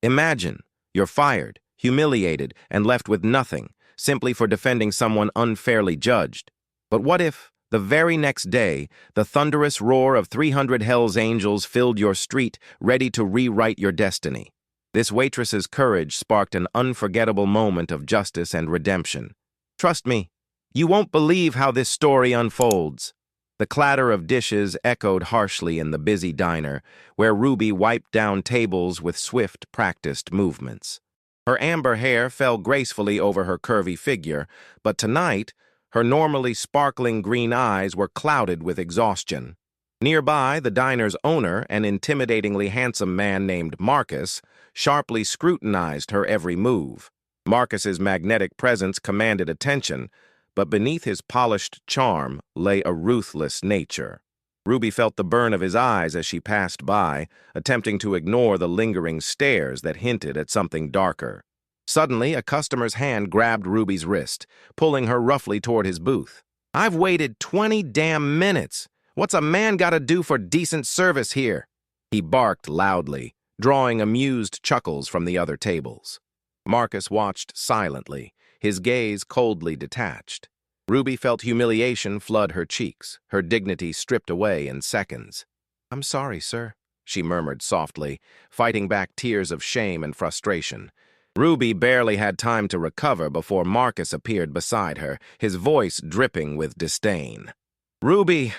Imagine, you're fired, humiliated, and left with nothing, simply for defending someone unfairly judged. But what if, the very next day, the thunderous roar of 300 Hell's Angels filled your street, ready to rewrite your destiny? This waitress's courage sparked an unforgettable moment of justice and redemption. Trust me, you won't believe how this story unfolds. The clatter of dishes echoed harshly in the busy diner, where Ruby wiped down tables with swift, practiced movements. Her amber hair fell gracefully over her curvy figure, but tonight, her normally sparkling green eyes were clouded with exhaustion. Nearby, the diner's owner, an intimidatingly handsome man named Marcus, sharply scrutinized her every move. Marcus's magnetic presence commanded attention, but beneath his polished charm lay a ruthless nature. Ruby felt the burn of his eyes as she passed by, attempting to ignore the lingering stares that hinted at something darker. Suddenly, a customer's hand grabbed Ruby's wrist, pulling her roughly toward his booth. "I've waited 20 damn minutes. What's a man gotta do for decent service here?" He barked loudly, drawing amused chuckles from the other tables. Marcus watched silently, his gaze coldly detached. Ruby felt humiliation flood her cheeks, her dignity stripped away in seconds. "I'm sorry, sir," she murmured softly, fighting back tears of shame and frustration. Ruby barely had time to recover before Marcus appeared beside her, his voice dripping with disdain. "Ruby,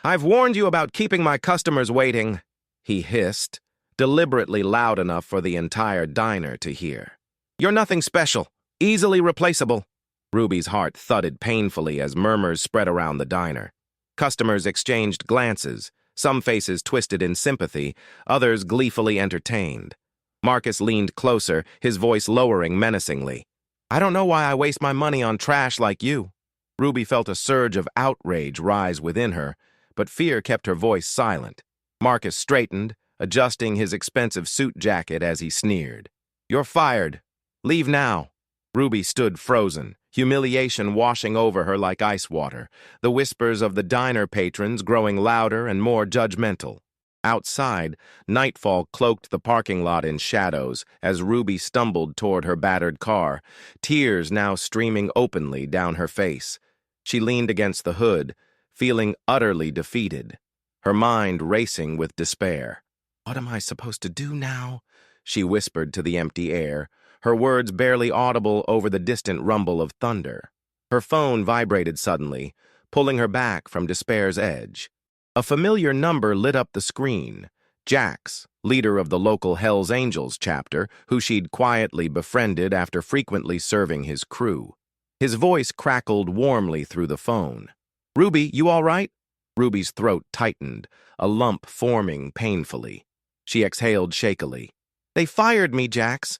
I've warned you about keeping my customers waiting," he hissed, deliberately loud enough for the entire diner to hear. "You're nothing special, easily replaceable." Ruby's heart thudded painfully as murmurs spread around the diner. Customers exchanged glances, some faces twisted in sympathy, others gleefully entertained. Marcus leaned closer, his voice lowering menacingly. "I don't know why I waste my money on trash like you." Ruby felt a surge of outrage rise within her, but fear kept her voice silent. Marcus straightened, adjusting his expensive suit jacket as he sneered. "You're fired. Leave now." Ruby stood frozen, humiliation washing over her like ice water, the whispers of the diner patrons growing louder and more judgmental. Outside, nightfall cloaked the parking lot in shadows as Ruby stumbled toward her battered car, tears now streaming openly down her face. She leaned against the hood, feeling utterly defeated, her mind racing with despair. "What am I supposed to do now?" she whispered to the empty air, her words barely audible over the distant rumble of thunder. Her phone vibrated suddenly, pulling her back from despair's edge. A familiar number lit up the screen. Jax, leader of the local Hell's Angels chapter, who she'd quietly befriended after frequently serving his crew. His voice crackled warmly through the phone. "Ruby, you all right?" Ruby's throat tightened, a lump forming painfully. She exhaled shakily. "They fired me, Jax.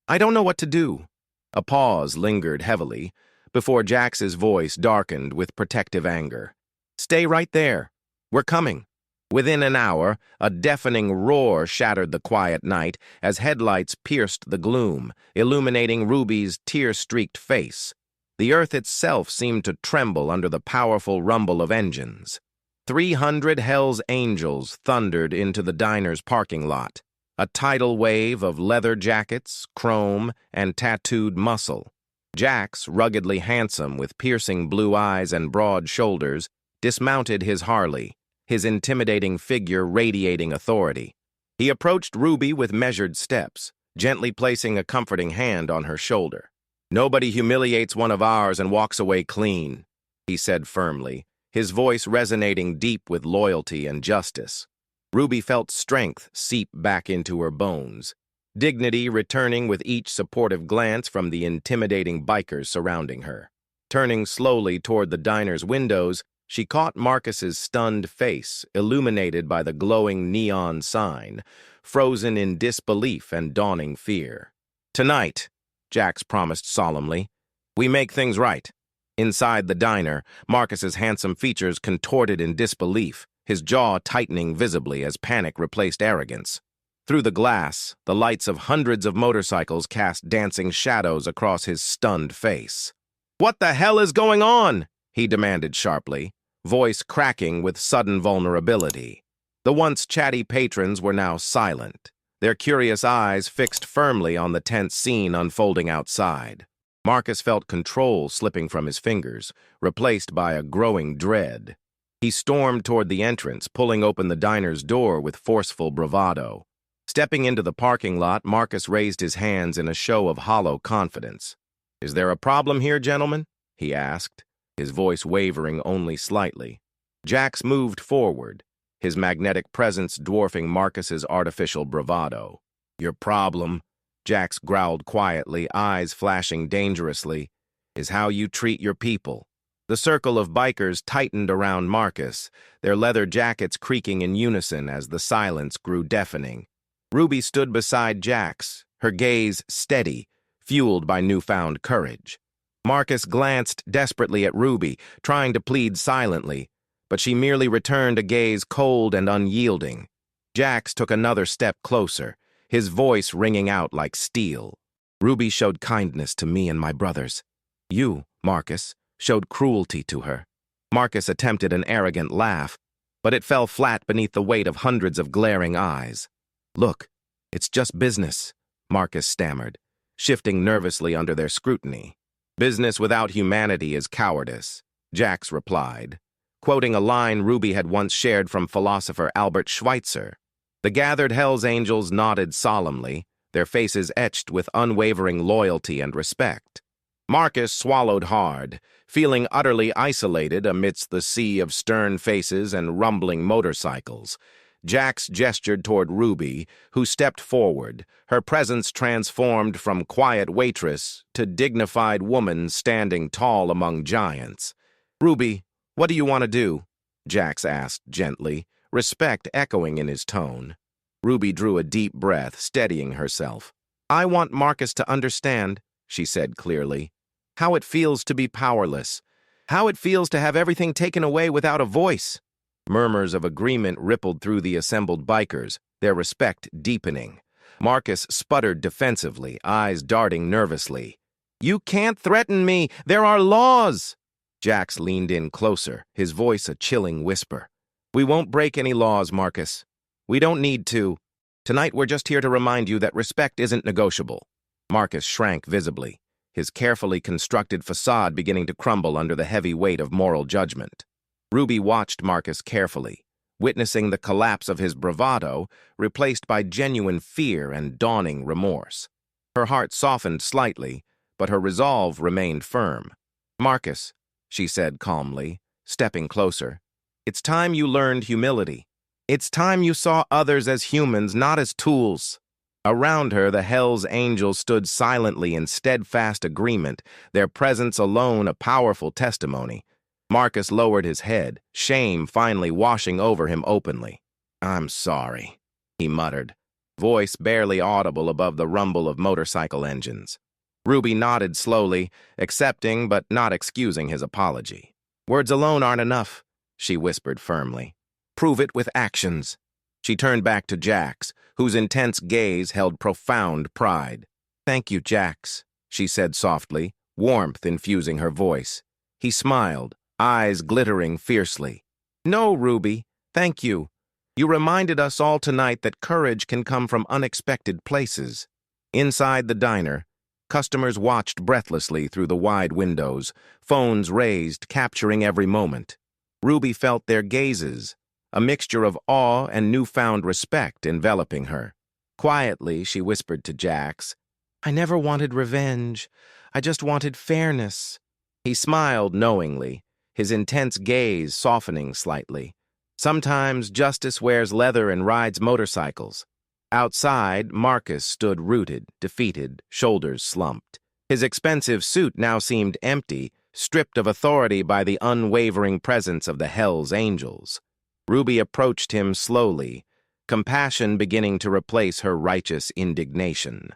I don't know what to do." A pause lingered heavily, before Jax's voice darkened with protective anger. "Stay right there. We're coming." Within an hour, a deafening roar shattered the quiet night as headlights pierced the gloom, illuminating Ruby's tear-streaked face. The earth itself seemed to tremble under the powerful rumble of engines. 300 Hell's Angels thundered into the diner's parking lot, a tidal wave of leather jackets, chrome, and tattooed muscle. Jax, ruggedly handsome with piercing blue eyes and broad shoulders, dismounted his Harley, his intimidating figure radiating authority. He approached Ruby with measured steps, gently placing a comforting hand on her shoulder. "Nobody humiliates one of ours and walks away clean," he said firmly, his voice resonating deep with loyalty and justice. Ruby felt strength seep back into her bones, dignity returning with each supportive glance from the intimidating bikers surrounding her. Turning slowly toward the diner's windows, she caught Marcus's stunned face, illuminated by the glowing neon sign, frozen in disbelief and dawning fear. "Tonight," Jax promised solemnly, "we make things right." Inside the diner, Marcus's handsome features contorted in disbelief, his jaw tightening visibly as panic replaced arrogance. Through the glass, the lights of hundreds of motorcycles cast dancing shadows across his stunned face. "What the hell is going on?" he demanded sharply, voice cracking with sudden vulnerability. The once chatty patrons were now silent, their curious eyes fixed firmly on the tense scene unfolding outside. Marcus felt control slipping from his fingers, replaced by a growing dread. He stormed toward the entrance, pulling open the diner's door with forceful bravado. Stepping into the parking lot, Marcus raised his hands in a show of hollow confidence. "Is there a problem here, gentlemen?" he asked, his voice wavering only slightly. Jax moved forward, his magnetic presence dwarfing Marcus's artificial bravado. "Your problem," Jax growled quietly, eyes flashing dangerously, "is how you treat your people." The circle of bikers tightened around Marcus, their leather jackets creaking in unison as the silence grew deafening. Ruby stood beside Jax, her gaze steady, fueled by newfound courage. Marcus glanced desperately at Ruby, trying to plead silently, but she merely returned a gaze cold and unyielding. Jax took another step closer, his voice ringing out like steel. "Ruby showed kindness to me and my brothers. You, Marcus, showed cruelty to her." Marcus attempted an arrogant laugh, but it fell flat beneath the weight of hundreds of glaring eyes. "Look, it's just business," Marcus stammered, shifting nervously under their scrutiny. "Business without humanity is cowardice," Jax replied, quoting a line Ruby had once shared from philosopher Albert Schweitzer. The gathered Hell's Angels nodded solemnly, their faces etched with unwavering loyalty and respect. Marcus swallowed hard, feeling utterly isolated amidst the sea of stern faces and rumbling motorcycles. Jax gestured toward Ruby, who stepped forward, her presence transformed from quiet waitress to dignified woman standing tall among giants. "Ruby, what do you want to do?" Jax asked gently, respect echoing in his tone. Ruby drew a deep breath, steadying herself. "I want Marcus to understand," she said clearly, "how it feels to be powerless, how it feels to have everything taken away without a voice." Murmurs of agreement rippled through the assembled bikers, their respect deepening. Marcus sputtered defensively, eyes darting nervously. "You can't threaten me! There are laws!" Jax leaned in closer, his voice a chilling whisper. "We won't break any laws, Marcus. We don't need to. Tonight we're just here to remind you that respect isn't negotiable." Marcus shrank visibly, his carefully constructed facade beginning to crumble under the heavy weight of moral judgment. Ruby watched Marcus carefully, witnessing the collapse of his bravado replaced by genuine fear and dawning remorse. Her heart softened slightly, but her resolve remained firm. "Marcus," she said calmly, stepping closer, "it's time you learned humility. It's time you saw others as humans, not as tools." Around her, the Hell's Angels stood silently in steadfast agreement, their presence alone a powerful testimony. Marcus lowered his head, shame finally washing over him openly. "I'm sorry," he muttered, voice barely audible above the rumble of motorcycle engines. Ruby nodded slowly, accepting but not excusing his apology. "Words alone aren't enough," she whispered firmly. "Prove it with actions." She turned back to Jax, whose intense gaze held profound pride. "Thank you, Jax," she said softly, warmth infusing her voice. He smiled, eyes glittering fiercely. "No, Ruby, thank you. You reminded us all tonight that courage can come from unexpected places." Inside the diner, customers watched breathlessly through the wide windows, phones raised, capturing every moment. Ruby felt their gazes, a mixture of awe and newfound respect enveloping her. Quietly, she whispered to Jax, "I never wanted revenge. I just wanted fairness." He smiled knowingly, his intense gaze softening slightly. Sometimes justice wears leather and rides motorcycles. Outside, Marcus stood rooted, defeated, shoulders slumped. His expensive suit now seemed empty, stripped of authority by the unwavering presence of the Hell's Angels. Ruby approached him slowly, compassion beginning to replace her righteous indignation.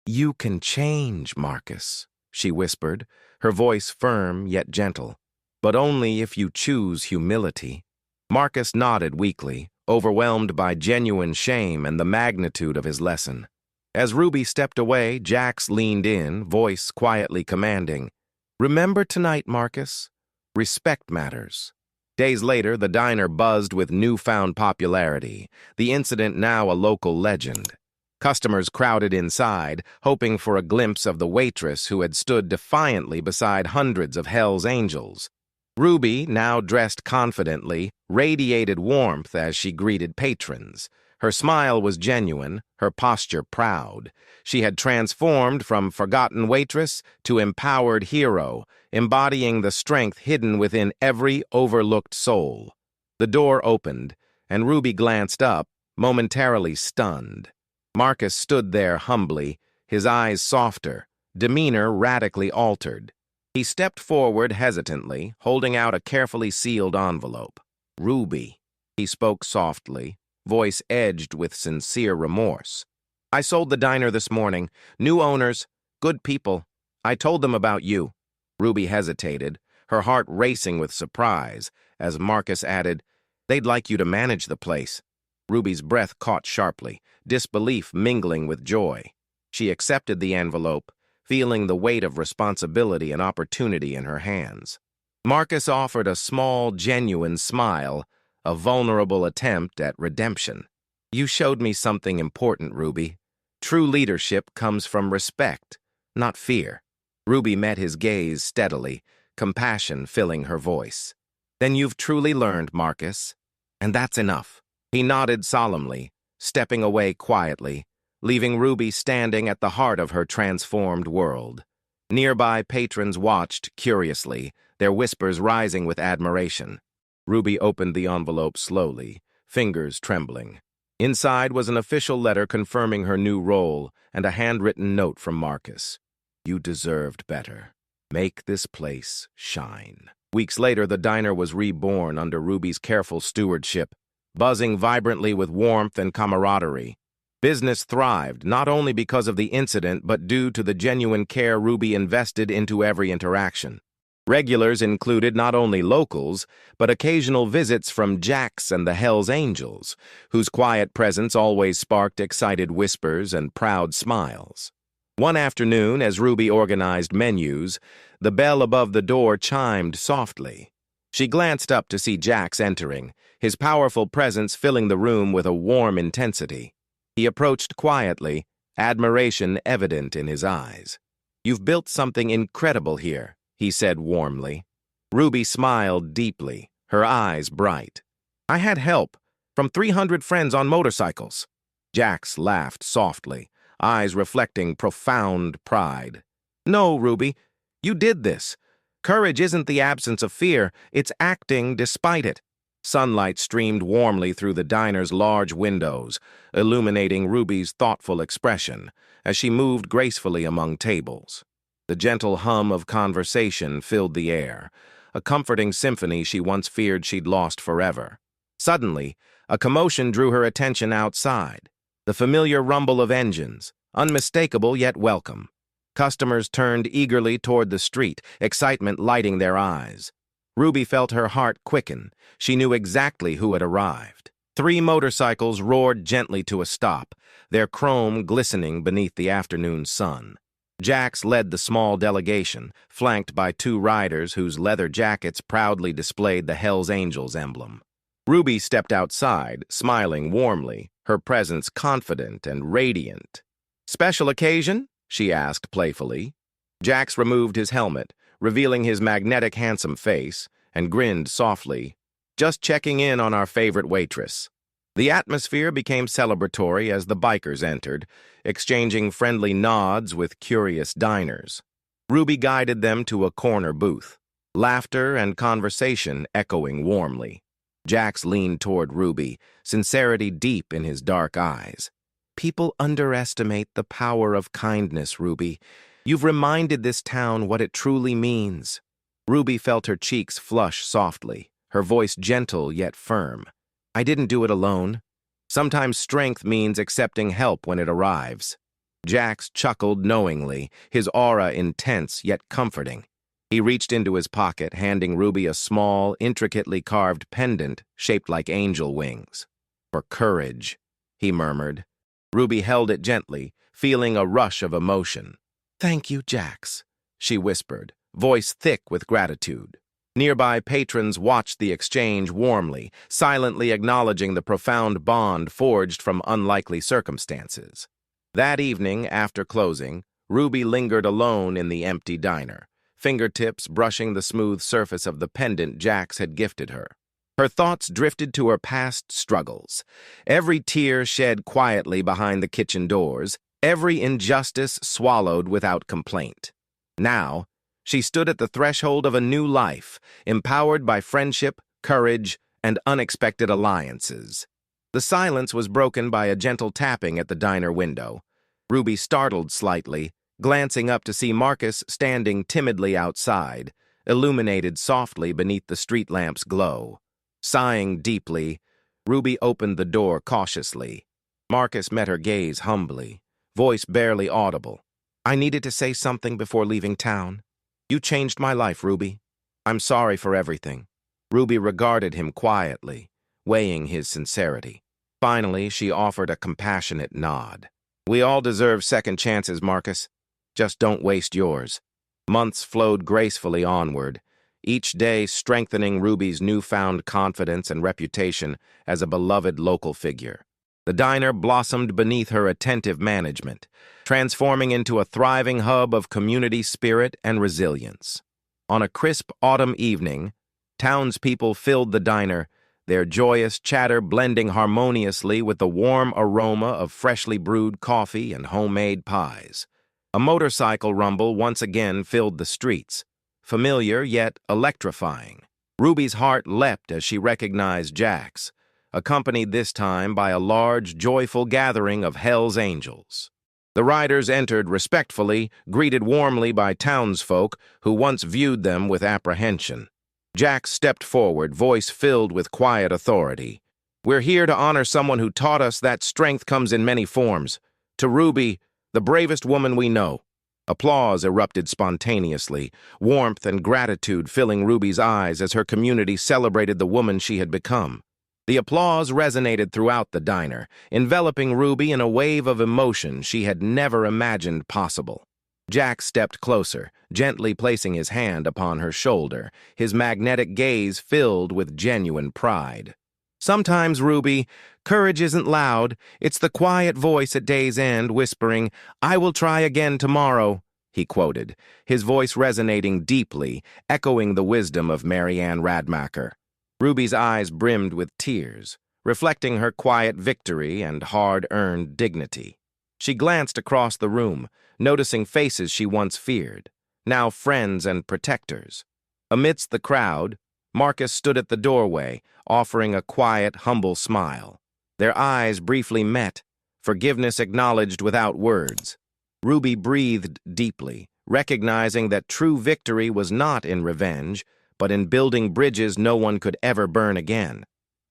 "You can change, Marcus," she whispered, her voice firm yet gentle. "But only if you choose humility." Marcus nodded weakly, overwhelmed by genuine shame and the magnitude of his lesson. As Ruby stepped away, Jax leaned in, voice quietly commanding, "Remember tonight, Marcus. Respect matters." Days later, the diner buzzed with newfound popularity, the incident now a local legend. Customers crowded inside, hoping for a glimpse of the waitress who had stood defiantly beside hundreds of Hell's Angels. Ruby, now dressed confidently, radiated warmth as she greeted patrons. Her smile was genuine, her posture proud. She had transformed from forgotten waitress to empowered hero, embodying the strength hidden within every overlooked soul. The door opened, and Ruby glanced up, momentarily stunned. Marcus stood there humbly, his eyes softer, demeanor radically altered. He stepped forward hesitantly, holding out a carefully sealed envelope. "Ruby," he spoke softly, voice edged with sincere remorse. "I sold the diner this morning. New owners, good people. I told them about you." Ruby hesitated, her heart racing with surprise, as Marcus added, "They'd like you to manage the place." Ruby's breath caught sharply, disbelief mingling with joy. She accepted the envelope, feeling the weight of responsibility and opportunity in her hands. Marcus offered a small, genuine smile, a vulnerable attempt at redemption. "You showed me something important, Ruby. True leadership comes from respect, not fear." Ruby met his gaze steadily, compassion filling her voice. "Then you've truly learned, Marcus. And that's enough." He nodded solemnly, stepping away quietly, leaving Ruby standing at the heart of her transformed world. Nearby patrons watched curiously, their whispers rising with admiration. Ruby opened the envelope slowly, fingers trembling. Inside was an official letter confirming her new role and a handwritten note from Marcus. "You deserved better. Make this place shine." Weeks later, the diner was reborn under Ruby's careful stewardship, buzzing vibrantly with warmth and camaraderie. Business thrived, not only because of the incident, but due to the genuine care Ruby invested into every interaction. Regulars included not only locals, but occasional visits from Jax and the Hell's Angels, whose quiet presence always sparked excited whispers and proud smiles. One afternoon, as Ruby organized menus, the bell above the door chimed softly. She glanced up to see Jax entering, his powerful presence filling the room with a warm intensity. He approached quietly, admiration evident in his eyes. "You've built something incredible here," he said warmly. Ruby smiled deeply, her eyes bright. "I had help from 300 friends on motorcycles." Jax laughed softly, eyes reflecting profound pride. "No, Ruby, you did this. Courage isn't the absence of fear, it's acting despite it." Sunlight streamed warmly through the diner's large windows, illuminating Ruby's thoughtful expression as she moved gracefully among tables. The gentle hum of conversation filled the air, a comforting symphony she once feared she'd lost forever. Suddenly, a commotion drew her attention outside. The familiar rumble of engines, unmistakable yet welcome. Customers turned eagerly toward the street, excitement lighting their eyes. Ruby felt her heart quicken. She knew exactly who had arrived. 3 motorcycles roared gently to a stop, their chrome glistening beneath the afternoon sun. Jax led the small delegation, flanked by 2 riders whose leather jackets proudly displayed the Hell's Angels emblem. Ruby stepped outside, smiling warmly, her presence confident and radiant. "Special occasion?" she asked playfully. Jax removed his helmet, revealing his magnetic handsome face, and grinned softly. "Just checking in on our favorite waitress." The atmosphere became celebratory as the bikers entered, exchanging friendly nods with curious diners. Ruby guided them to a corner booth, laughter and conversation echoing warmly. Jax leaned toward Ruby, sincerity deep in his dark eyes. "People underestimate the power of kindness, Ruby. You've reminded this town what it truly means." Ruby felt her cheeks flush softly, her voice gentle yet firm. "I didn't do it alone. Sometimes strength means accepting help when it arrives." Jax chuckled knowingly, his aura intense yet comforting. He reached into his pocket, handing Ruby a small, intricately carved pendant shaped like angel wings. "For courage," he murmured. Ruby held it gently, feeling a rush of emotion. "Thank you, Jax," she whispered, voice thick with gratitude. Nearby patrons watched the exchange warmly, silently acknowledging the profound bond forged from unlikely circumstances. That evening, after closing, Ruby lingered alone in the empty diner, fingertips brushing the smooth surface of the pendant Jax had gifted her. Her thoughts drifted to her past struggles, every tear shed quietly behind the kitchen doors, every injustice swallowed without complaint. Now, she stood at the threshold of a new life, empowered by friendship, courage, and unexpected alliances. The silence was broken by a gentle tapping at the diner window. Ruby startled slightly, glancing up to see Marcus standing timidly outside, illuminated softly beneath the street lamp's glow. Sighing deeply, Ruby opened the door cautiously. Marcus met her gaze humbly, voice barely audible. "I needed to say something before leaving town. You changed my life, Ruby. I'm sorry for everything." Ruby regarded him quietly, weighing his sincerity. Finally, she offered a compassionate nod. "We all deserve second chances, Marcus. Just don't waste yours." Months flowed gracefully onward, each day strengthening Ruby's newfound confidence and reputation as a beloved local figure. The diner blossomed beneath her attentive management, transforming into a thriving hub of community spirit and resilience. On a crisp autumn evening, townspeople filled the diner, their joyous chatter blending harmoniously with the warm aroma of freshly brewed coffee and homemade pies. A motorcycle rumble once again filled the streets, familiar yet electrifying. Ruby's heart leapt as she recognized Jax, accompanied this time by a large, joyful gathering of Hell's Angels. The riders entered respectfully, greeted warmly by townsfolk who once viewed them with apprehension. Jax stepped forward, voice filled with quiet authority. "We're here to honor someone who taught us that strength comes in many forms. To Ruby, the bravest woman we know." Applause erupted spontaneously, warmth and gratitude filling Ruby's eyes as her community celebrated the woman she had become. The applause resonated throughout the diner, enveloping Ruby in a wave of emotion she had never imagined possible. Jack stepped closer, gently placing his hand upon her shoulder, his magnetic gaze filled with genuine pride. "Sometimes, Ruby, courage isn't loud. It's the quiet voice at day's end whispering, 'I will try again tomorrow,'" he quoted, his voice resonating deeply, echoing the wisdom of Mary Ann Radmacher. Ruby's eyes brimmed with tears, reflecting her quiet victory and hard-earned dignity. She glanced across the room, noticing faces she once feared, now friends and protectors. Amidst the crowd, Marcus stood at the doorway, offering a quiet, humble smile. Their eyes briefly met, forgiveness acknowledged without words. Ruby breathed deeply, recognizing that true victory was not in revenge, but in building bridges no one could ever burn again.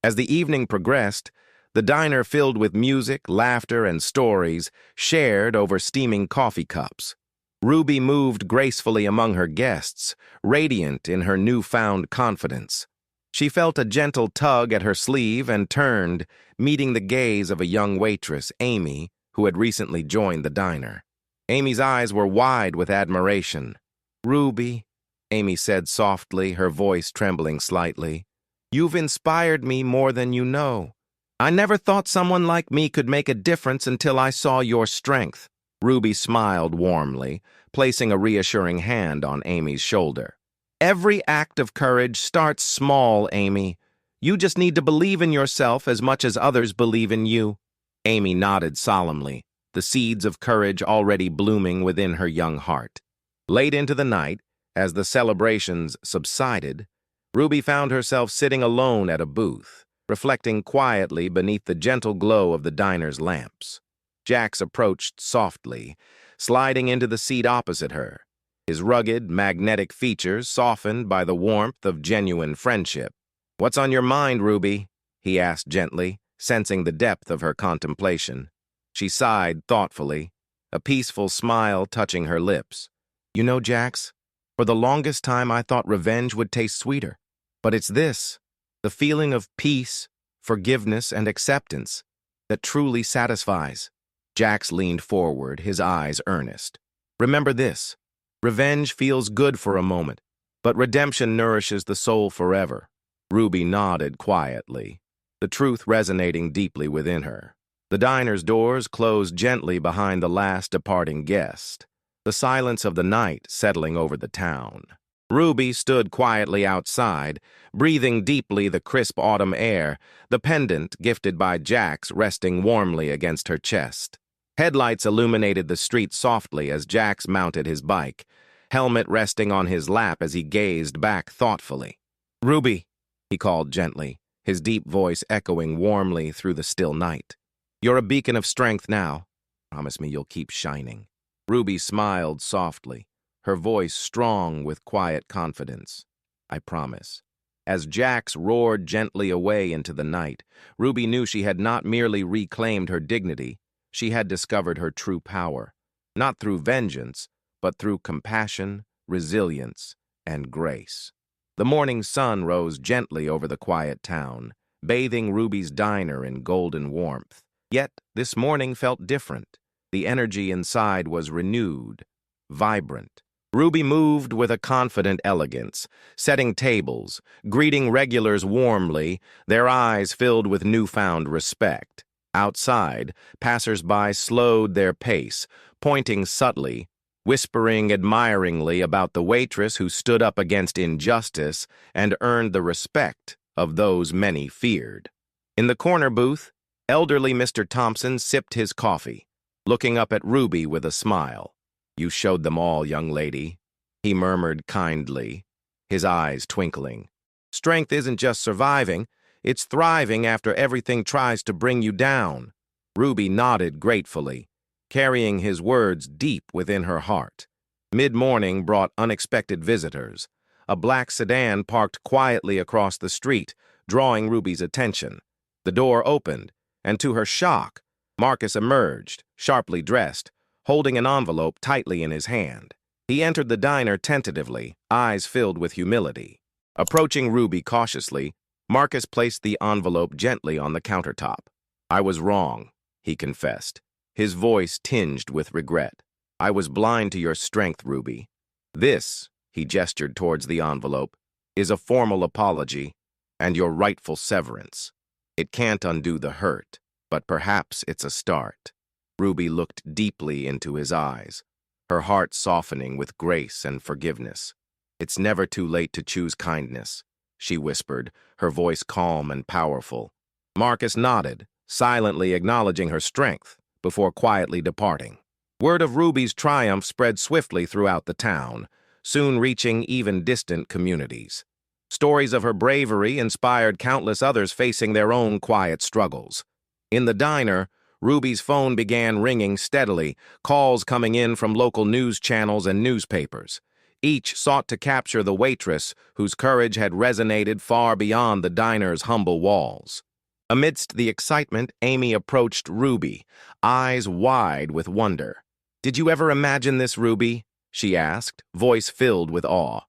As the evening progressed, the diner filled with music, laughter, and stories shared over steaming coffee cups. Ruby moved gracefully among her guests, radiant in her newfound confidence. She felt a gentle tug at her sleeve and turned, meeting the gaze of a young waitress, Amy, who had recently joined the diner. Amy's eyes were wide with admiration. "Ruby," Amy said softly, her voice trembling slightly, "you've inspired me more than you know. I never thought someone like me could make a difference until I saw your strength." Ruby smiled warmly, placing a reassuring hand on Amy's shoulder. "Every act of courage starts small, Amy. You just need to believe in yourself as much as others believe in you." Amy nodded solemnly, the seeds of courage already blooming within her young heart. Late into the night, as the celebrations subsided, Ruby found herself sitting alone at a booth, reflecting quietly beneath the gentle glow of the diner's lamps. Jax approached softly, sliding into the seat opposite her, his rugged, magnetic features softened by the warmth of genuine friendship. "What's on your mind, Ruby?" he asked gently, sensing the depth of her contemplation. She sighed thoughtfully, a peaceful smile touching her lips. "You know, Jax, for the longest time I thought revenge would taste sweeter. But it's this, the feeling of peace, forgiveness, and acceptance, that truly satisfies." Jax leaned forward, his eyes earnest. "Remember this, revenge feels good for a moment, but redemption nourishes the soul forever." Ruby nodded quietly, the truth resonating deeply within her. The diner's doors closed gently behind the last departing guest, the silence of the night settling over the town. Ruby stood quietly outside, breathing deeply the crisp autumn air, the pendant gifted by Jax resting warmly against her chest. Headlights illuminated the street softly as Jax mounted his bike, helmet resting on his lap as he gazed back thoughtfully. "Ruby," he called gently, his deep voice echoing warmly through the still night. "You're a beacon of strength now. Promise me you'll keep shining." Ruby smiled softly, her voice strong with quiet confidence. "I promise." As Jax roared gently away into the night, Ruby knew she had not merely reclaimed her dignity, she had discovered her true power, not through vengeance, but through compassion, resilience, and grace. The morning sun rose gently over the quiet town, bathing Ruby's diner in golden warmth. Yet this morning felt different. The energy inside was renewed, vibrant. Ruby moved with a confident elegance, setting tables, greeting regulars warmly, their eyes filled with newfound respect. Outside, passers-by slowed their pace, pointing subtly, whispering admiringly about the waitress who stood up against injustice and earned the respect of those many feared. In the corner booth, elderly Mr. Thompson sipped his coffee, looking up at Ruby with a smile. "You showed them all, young lady," he murmured kindly, his eyes twinkling. "Strength isn't just surviving, it's thriving after everything tries to bring you down." Ruby nodded gratefully, carrying his words deep within her heart. Mid-morning brought unexpected visitors. A black sedan parked quietly across the street, drawing Ruby's attention. The door opened, and to her shock, Marcus emerged, sharply dressed, holding an envelope tightly in his hand. He entered the diner tentatively, eyes filled with humility. Approaching Ruby cautiously, Marcus placed the envelope gently on the countertop. "I was wrong," he confessed, his voice tinged with regret. "I was blind to your strength, Ruby. This," he gestured towards the envelope, "is a formal apology and your rightful severance. It can't undo the hurt, but perhaps it's a start." Ruby looked deeply into his eyes, her heart softening with grace and forgiveness. "It's never too late to choose kindness," she whispered, her voice calm and powerful. Marcus nodded, silently acknowledging her strength, before quietly departing. Word of Ruby's triumph spread swiftly throughout the town, soon reaching even distant communities. Stories of her bravery inspired countless others facing their own quiet struggles. In the diner, Ruby's phone began ringing steadily, calls coming in from local news channels and newspapers. Each sought to capture the waitress whose courage had resonated far beyond the diner's humble walls. Amidst the excitement, Amy approached Ruby, eyes wide with wonder. "Did you ever imagine this, Ruby?" she asked, voice filled with awe.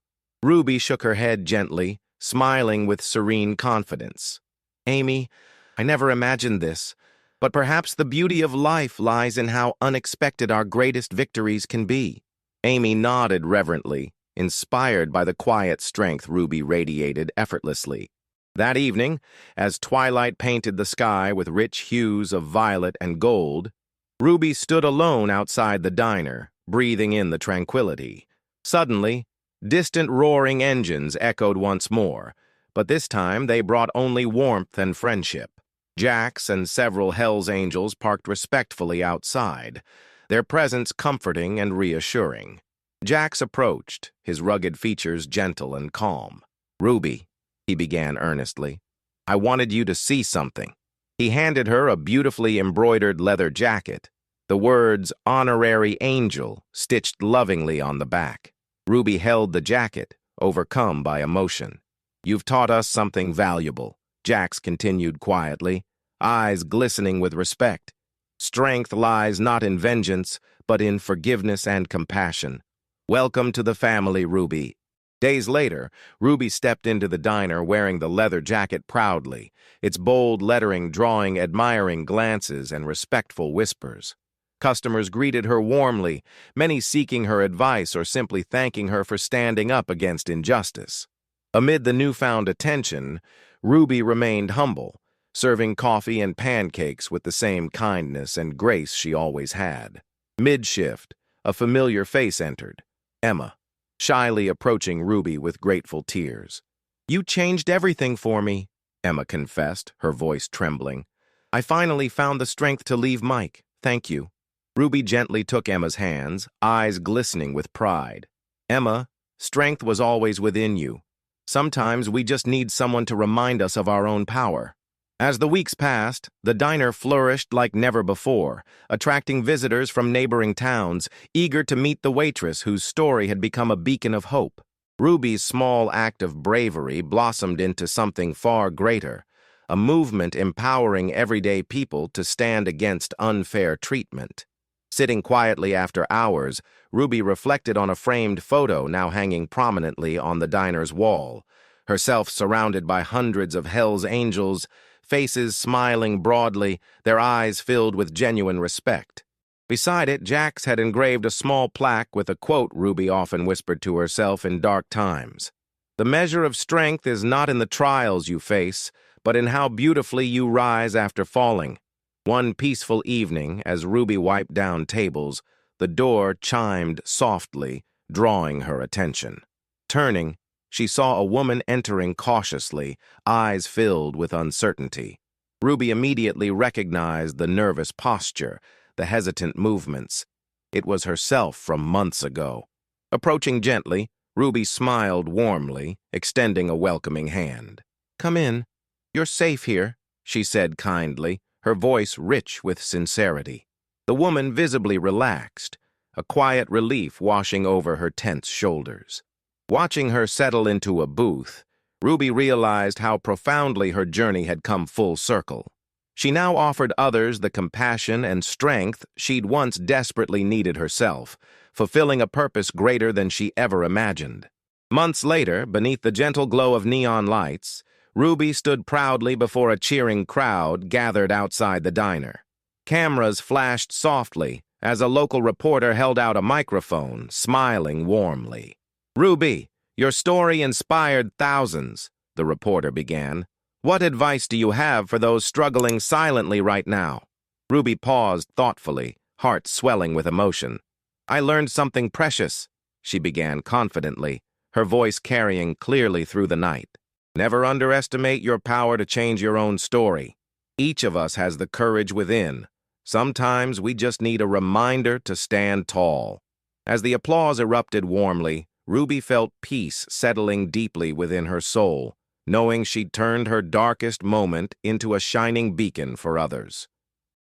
Ruby shook her head gently, smiling with serene confidence. "Amy, I never imagined this, but perhaps the beauty of life lies in how unexpected our greatest victories can be." Amy nodded reverently, inspired by the quiet strength Ruby radiated effortlessly. That evening, as twilight painted the sky with rich hues of violet and gold, Ruby stood alone outside the diner, breathing in the tranquility. Suddenly, distant roaring engines echoed once more, but this time they brought only warmth and friendship. Jax and several Hell's Angels parked respectfully outside, their presence comforting and reassuring. Jax approached, his rugged features gentle and calm. "Ruby," he began earnestly, "I wanted you to see something." He handed her a beautifully embroidered leather jacket, the words "Honorary Angel" stitched lovingly on the back. Ruby held the jacket, overcome by emotion. "You've taught us something valuable," Jax continued quietly, eyes glistening with respect. "Strength lies not in vengeance, but in forgiveness and compassion. Welcome to the family, Ruby." Days later, Ruby stepped into the diner wearing the leather jacket proudly, its bold lettering drawing admiring glances and respectful whispers. Customers greeted her warmly, many seeking her advice or simply thanking her for standing up against injustice. Amid the newfound attention, Ruby remained humble, serving coffee and pancakes with the same kindness and grace she always had. Mid-shift, a familiar face entered. Emma, shyly approaching Ruby with grateful tears. "You changed everything for me," Emma confessed, her voice trembling. "I finally found the strength to leave Mike. Thank you." Ruby gently took Emma's hands, eyes glistening with pride. "Emma, strength was always within you. Sometimes we just need someone to remind us of our own power." As the weeks passed, the diner flourished like never before, attracting visitors from neighboring towns, eager to meet the waitress whose story had become a beacon of hope. Ruby's small act of bravery blossomed into something far greater, a movement empowering everyday people to stand against unfair treatment. Sitting quietly after hours, Ruby reflected on a framed photo now hanging prominently on the diner's wall, herself surrounded by hundreds of Hell's Angels, faces smiling broadly, their eyes filled with genuine respect. Beside it, Jax had engraved a small plaque with a quote Ruby often whispered to herself in dark times. "The measure of strength is not in the trials you face, but in how beautifully you rise after falling." One peaceful evening, as Ruby wiped down tables, the door chimed softly, drawing her attention. Turning, she saw a woman entering cautiously, eyes filled with uncertainty. Ruby immediately recognized the nervous posture, the hesitant movements. It was herself from months ago. Approaching gently, Ruby smiled warmly, extending a welcoming hand. "Come in. You're safe here," she said kindly, her voice rich with sincerity. The woman visibly relaxed, a quiet relief washing over her tense shoulders. Watching her settle into a booth, Ruby realized how profoundly her journey had come full circle. She now offered others the compassion and strength she'd once desperately needed herself, fulfilling a purpose greater than she ever imagined. Months later, beneath the gentle glow of neon lights, Ruby stood proudly before a cheering crowd gathered outside the diner. Cameras flashed softly as a local reporter held out a microphone, smiling warmly. "Ruby, your story inspired thousands," the reporter began. "What advice do you have for those struggling silently right now?" Ruby paused thoughtfully, heart swelling with emotion. "I learned something precious," she began confidently, her voice carrying clearly through the night. "Never underestimate your power to change your own story. Each of us has the courage within. Sometimes we just need a reminder to stand tall." As the applause erupted warmly, Ruby felt peace settling deeply within her soul, knowing she'd turned her darkest moment into a shining beacon for others.